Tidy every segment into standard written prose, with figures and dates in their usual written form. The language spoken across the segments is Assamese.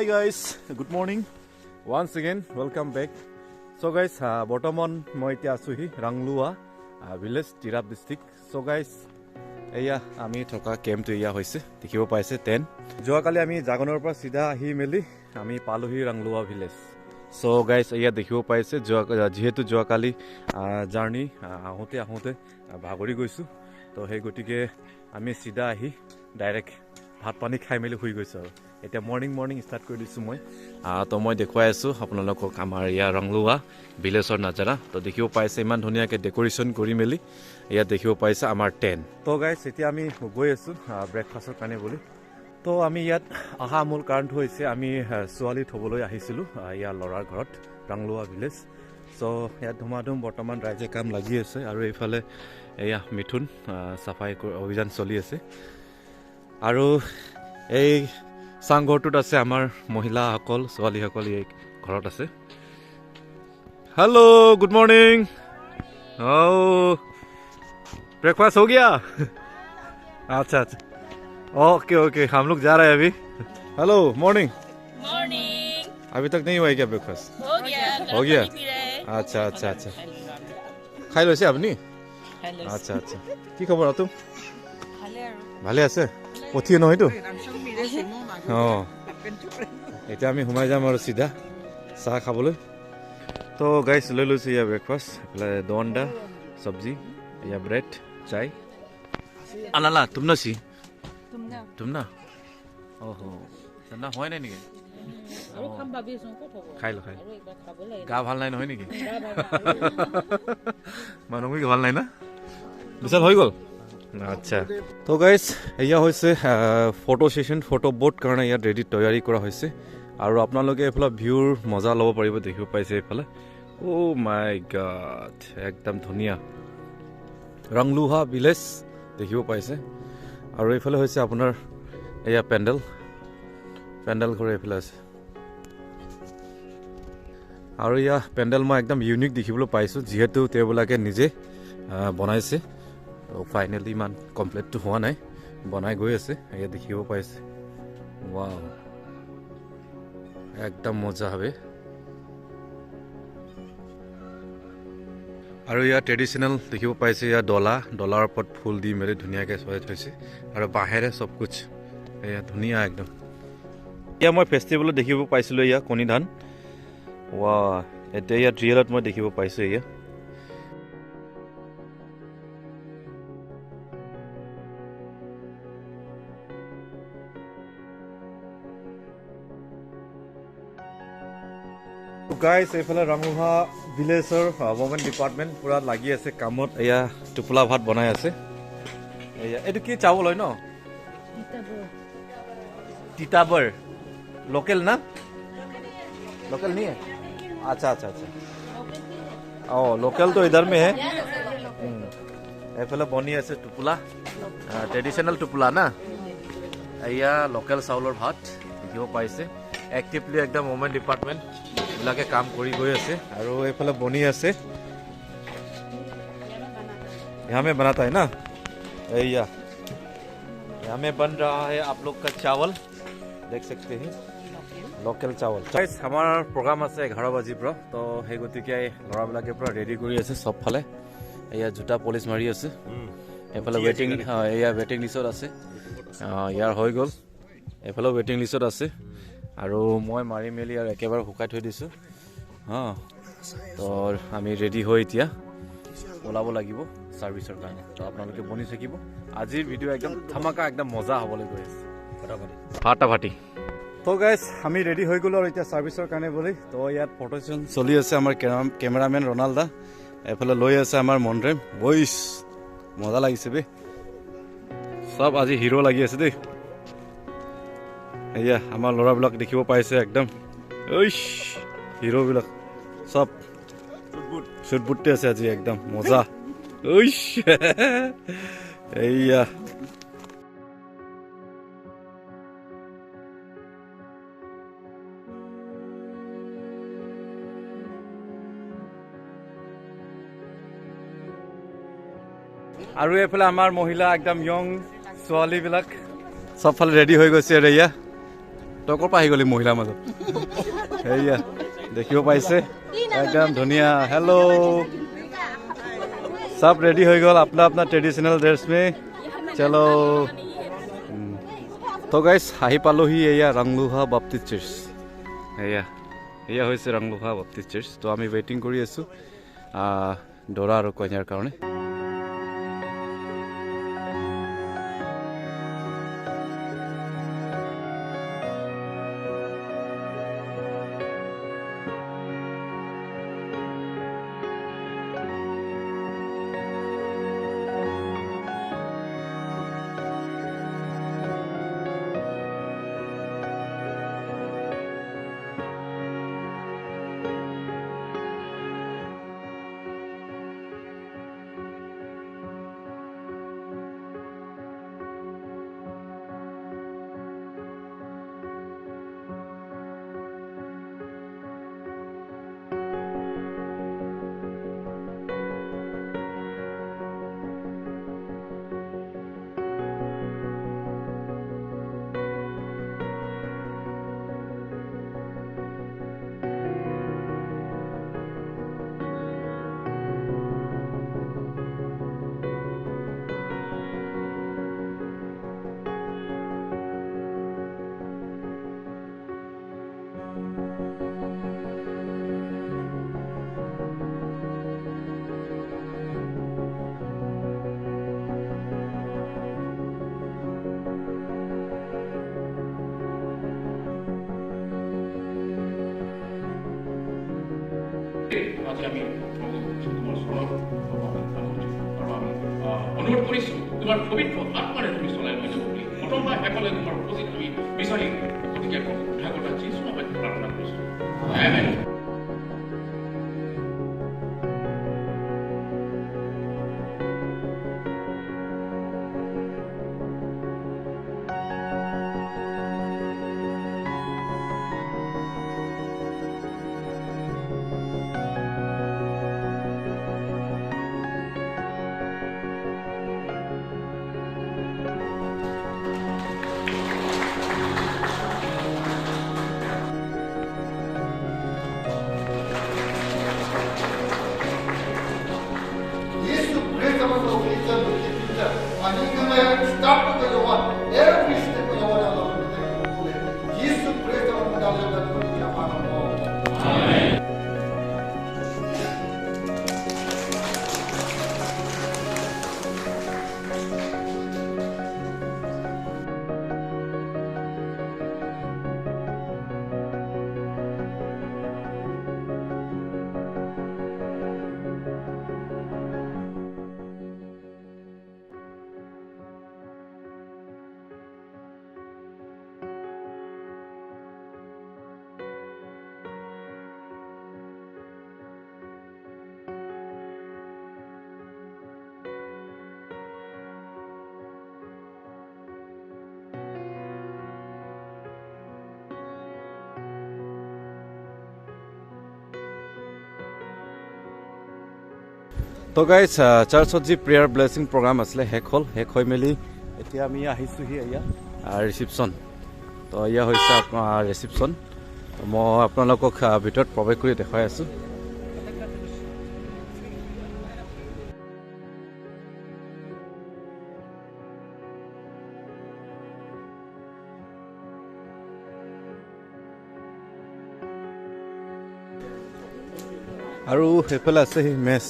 Hi guys, good morning. Once again, welcome back. So guys, বৰ্তমান মই এতিয়া আছোহি ৰাংলুৱা village Tirap district. So guys, এয়া আমি থকা কেম্পটো এয়া হৈছে দেখিব পাইছে 10. যোৱাকালি আমি জাগনৰ পৰা চিধা আহি মেলি আমি পালোহি ৰাংলুৱা ভিলেজ. So guys, এয়া দেখিব পাইছে যিহেতু যোৱাকালি জাৰ্ণি আহোঁতে ভাগৰি গৈছোঁ, তো সেই গতিকে আমি চিধা আহি ডাইৰেক্ট ভাত পানী খাই মেলি শুই গৈছোঁ আৰু এতিয়া মৰ্ণিং ষ্টাৰ্ট কৰি দিছোঁ মই. তো মই দেখুৱাই আছোঁ আপোনালোকক আমাৰ ইয়াৰ ৰাংলুৱা ভিলেজৰ নাজাৰা. তো দেখিব পাইছে ইমান ধুনীয়াকৈ ডেক'ৰেশ্যন কৰি মেলি ইয়াত দেখিব পাইছে আমাৰ 10. তো গাইজ এতিয়া আমি গৈ আছোঁ ব্ৰেকফাষ্টৰ কাৰণে বুলি. তো আমি ইয়াত অহা মূল কাৰণটো হৈছে আমি ছোৱালী থ'বলৈ আহিছিলোঁ ইয়াৰ ল'ৰাৰ ঘৰত ৰাংলুৱা ভিলেজ. চ' ইয়াত ধুমাধুম বৰ্তমান ৰাইজে কাম লাগি আছে আৰু এইফালে এয়া মিথুন চাফাই অভিযান চলি আছে. আৰু এই চাংঘৰটোত আছে আমাৰ মহিলাসকল ছোৱালীসকল এই ঘৰত আছে. Hello good morning. ब्रेकफास्ट हो गया? अच्छा ओके हम लोग जा रहे हैं अभी. Hello morning. अभी तक नहीं हुआ है क्या ब्रेकफास्ट? हो गया. अच्छा খাই লৈছে আপুনি? আচ্ছা কি খবৰ তুম? ভালে আছে? পঠিয়ে নহয়তো? এতিয়া আমি সোমাই যাম আৰু চিধা চাহ খাবলৈ. তো গাইজ লৈ লৈছোঁ ইয়াৰ ব্ৰেকফাষ্ট. এইফালে দো আণ্ডা চব্জি, या ब्रेड चाय. আনালা তুম না সি তুম না ওহো না হয় নাই নেকি? খাই লো গা ভাল নাই নহয় নেকি? মানুহ ভাল নাই না? বিশাল হৈ গ'ল. আচ্ছা তো গাইজ এয়া হৈছে ফটো ছেশ্যন, ফটো বোট কাৰণে ইয়াত ৰেডি তৈয়াৰী কৰা হৈছে আৰু আপোনালোকে এইফালে ভিউৰ মজা ল'ব পাৰিব. দেখিব পাইছে এইফালে অ' মাই গড একদম ধুনীয়া ৰাংলুৱা ভিলেজ দেখিব পাইছে. আৰু এইফালে হৈছে আপোনাৰ এয়া পেণ্ডেল ঘৰ এইফালে আছে. আৰু এয়া পেণ্ডেল মই একদম ইউনিক দেখিবলৈ পাইছোঁ যিহেতু তেওঁবিলাকে নিজে বনাইছে. ফাইনেলি ইমান কমপ্লিটটো হোৱা নাই, বনাই গৈ আছে. এয়া দেখিব পাইছে ৱাও একদম মজা হবে. আৰু ইয়াৰ ট্ৰেডিশ্যনেল দেখিব পাইছে. ইয়াৰ ডলাৰ ওপৰত ফুল দি মেলি ধুনীয়াকৈ সজাই থৈছে আৰু বাঁহেৰে চব কুছ এয়া ধুনীয়া একদম. এয়া মই ফেষ্টিভেলত দেখিব পাইছিলোঁ এয়া কণী ধান. ৱা এতিয়া ইয়াত ৰিয়েলত মই দেখিব পাইছোঁ. এয়া গাইজ এইফালে ৰাংলুৱা ভিলেজৰ গভৰ্ণমেণ্ট ডিপাৰ্টমেণ্ট পূৰা লাগি আছে কামত. এয়া টোপোলা ভাত বনাই আছে. এয়া এইটো কি চাউল হয় ন? তিতাবৰ লোকেল না? लोकल नहीं है? अच्छा लोकल तो इधर में है. এইফালে বনি আছে টোপোলা, ট্ৰেডিশ্যনেল টোপোলা না. এয়া লোকেল চাউলৰ ভাত দেখিব পাইছে. এক্টিভলি একদম গভৰ্ণমেণ্ট ডিপাৰ্টমেণ্ট বিলাকে কাম কৰি গৈ আছে. আৰু এইফালে বনি আছে. यहाँ में बनाता है ना, यहाँ में बन रहा है आप लोग का चावल देख सकते हैं, লোকেল চাউল. আমাৰ প্ৰগ্ৰাম আছে 11 বাজিৰ পৰা. তো সেই গতিকে ল'ৰাবিলাকে পৰা ৰেডি কৰি আছে চবফালে. এয়া জোতা পলিচ মাৰি আছে. এইফালে ৱেটিং লিষ্টত আছে. ইয়াৰ হৈ গ'ল. এইফালেও ৱেটিং লিষ্টত আছে. আৰু মই মাৰি মেলি আৰু একেবাৰে শুকাই থৈ দিছোঁ. তো আমি ৰেডি হৈ এতিয়া ওলাব লাগিব ছাৰ্ভিচৰ কাৰণে. তো আপোনালোকে বনি থাকিব. আজিৰ ভিডিঅ' একদম ধামাকা, একদম মজা হ'বলৈ গৈ আছে. ফাটাফাটি. তো গাইজ আমি ৰেডি হৈ গ'লোঁ আৰু এতিয়া ছাৰ্ভিচৰ কাৰণে বুলি. তো ইয়াত ফটো ছেশ্যন চলি আছে. আমাৰ কেমেৰামেন ৰণাল্ডা এফালে লৈ আছে আমাৰ মনৰেম. বইছ মজা লাগিছে বে, চব আজি হিৰো লাগি আছে দেই. এয়া আমাৰ ল'ৰাবিলাক দেখিব পাইছে একদম হিৰোবিলাক চব চুট বুটতে আছে আজি একদম মজা. এয়া আৰু এইফালে আমাৰ মহিলা একদম য়ং ছোৱালীবিলাক চবফালে ৰেডি হৈ গৈছে. আৰু এয়া তই ক'ৰ পৰা আহি গ'লি মহিলাৰ মাজত সেয়া দেখিব পাইছে একদম ধুনীয়া হেল্ল' सब रेडी हो गल अपना अपना ट्रेडिशनल ड्रेस में चलो तो गाइस आহি পালোহি এয়া ৰংলুহা বাপ্তিষ্ট চাৰ্চ এয়া হৈছে ৰংলুহা বাপ্তিষ্ট চাৰ্চ তো আমি ৱেইটিং কৰি আছোঁ দৰা আৰু কইনাৰ কাৰণে আজি আমি অনুৰোধ কৰিছোঁ তোমাৰ পবিত্ৰ আত্মাৰে তুমি চলাই লৈ যাব বুলি প্ৰথমবাৰ শেষলৈ তোমাৰ উপস্থিত আমি বিচাৰি গতিকে উদ্ধাৰকৰ্তা যীশু নামত প্ৰাৰ্থনা কৰিছোঁ আমেন তো গাইজ চাৰ্চত যি প্ৰেয়াৰ ব্লেছিং প্ৰগ্ৰাম আছিলে শেষ হৈ মেলি এতিয়া আমি আহিছোঁহি এয়া ৰিচিপশ্যন তো এয়া হৈছে আপোনাৰ ৰিচিপশ্যন মই আপোনালোকক ভিতৰত প্ৰৱেশ কৰি দেখুৱাই আছোঁ আৰু সেইফালে আছে সেই মেচ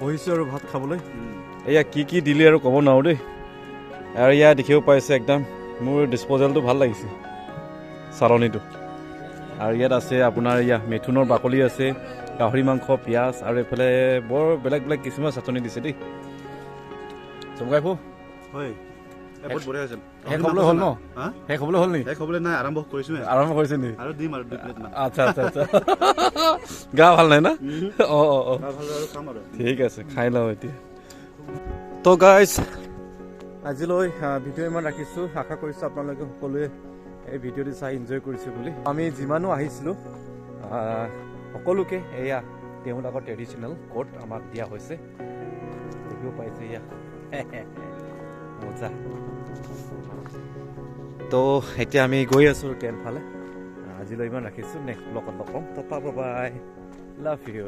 বহিছোঁ আৰু ভাত খাবলৈ এয়া কি দিলে আৰু ক'ব নোৱাৰোঁ দেই আৰু ইয়াত দেখিব পাইছে একদম মোৰ ডিছপ'জেলটো ভাল লাগিছে চালনীটো আৰু ইয়াত আছে আপোনাৰ মেথুনৰ বাকলি আছে গাহৰি মাংস পিঁয়াজ আৰু এইফালে বৰ বেলেগ কিছুমান চাটনি দিছে দেই চমকাই ফো হয় বহুত বঢ়িয়া হৈছে শেষ হ'বলৈ হ'ল ন হা শেষ হ'বলৈ হ'ল নেকি শেষ হ'বলৈ নাই আৰম্ভ কৰিছোহে আৰম্ভ কৰিছে নেকি আৰু দিম আৰু 2 প্লেট মান আচ্ছা আচ্ছা আচ্ছা গা ভাল নাই না অঁ অঁ অঁ ভাল আৰু খাম আৰু ঠিক আছে খাই লওঁ এতিয়া তো গাইজ আজিলৈ ভিডিঅ' ইমান ৰাখিছোঁ আশা কৰিছোঁ আপোনালোকে সকলোৱে এই ভিডিঅ'টো চাই এনজয় কৰিছে বুলি আমি যিমানো আহিছিলোঁ সকলোকে এয়া তেওঁলোকৰ ট্ৰেডিশ্যনেল কোট আমাক দিয়া হৈছে দেখিব পাইছে এয়া মজা তো এতিয়া আমি গৈ আছোঁ টেণ্ট ফালে আজিলৈ ইমান ৰাখিছোঁ নেক্সট ব্লগত লগ পাম tata bye bye love you